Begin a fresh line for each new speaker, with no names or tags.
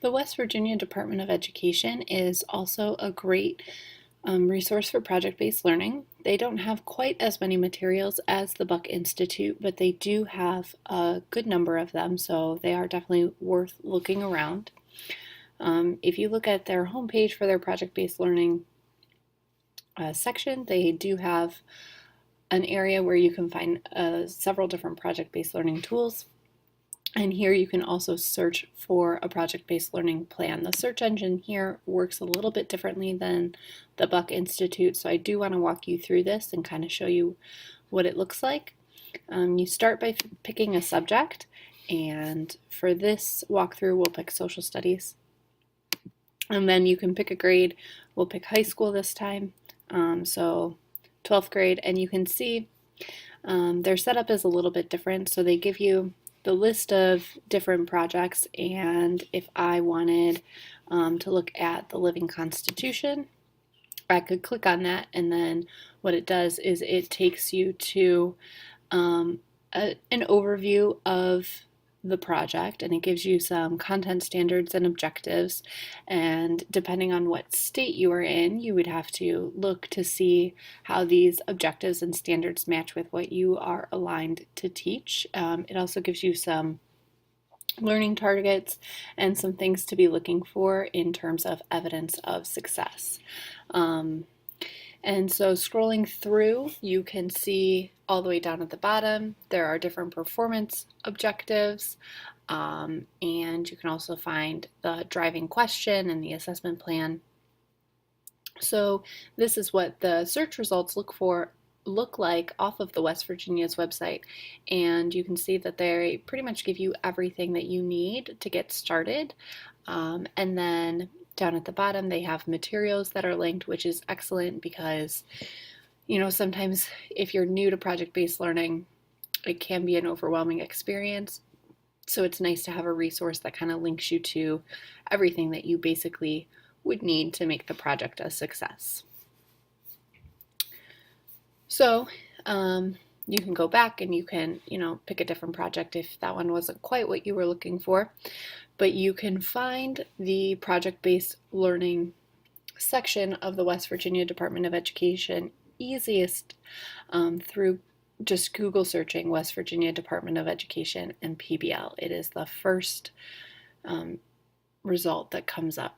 The West Virginia Department of Education is also a great resource for project-based learning. They don't have quite as many materials as the Buck Institute, but they do have a good number of them, so they are definitely worth looking around. If you look at their homepage for their project-based learning section, they do have an area where you can find several different project-based learning tools. And here you can also search for a project-based learning plan. The search engine here works a little bit differently than the Buck Institute, so I do want to walk you through this and kind of show you what it looks like. You start by picking a subject, and for this walkthrough we'll pick social studies. And then you can pick a grade. We'll pick high school this time, so 12th grade, and you can see their setup is a little bit different. So they give you the list of different projects, and if I wanted to look at the Living Constitution, I could click on that, and then what it does is it takes you to an overview of the project, and it gives you some content standards and objectives, and depending on what state you are in, you would have to look to see how these objectives and standards match with what you are aligned to teach. It also gives you some learning targets and some things to be looking for in terms of evidence of success. And so scrolling through, you can see all the way down at the bottom, there are different performance objectives, and you can also find the driving question and the assessment plan. So this is what the search results look like off of the West Virginia's website, and you can see that they pretty much give you everything that you need to get started. And then down at the bottom, they have materials that are linked, which is excellent because, sometimes if you're new to project-based learning, it can be an overwhelming experience. So it's nice to have a resource that kind of links you to everything that you basically would need to make the project a success. So you can go back and you can, pick a different project if that one wasn't quite what you were looking for. But you can find the project-based learning section of the West Virginia Department of Education easiest through just Google searching West Virginia Department of Education and PBL. It is the first result that comes up.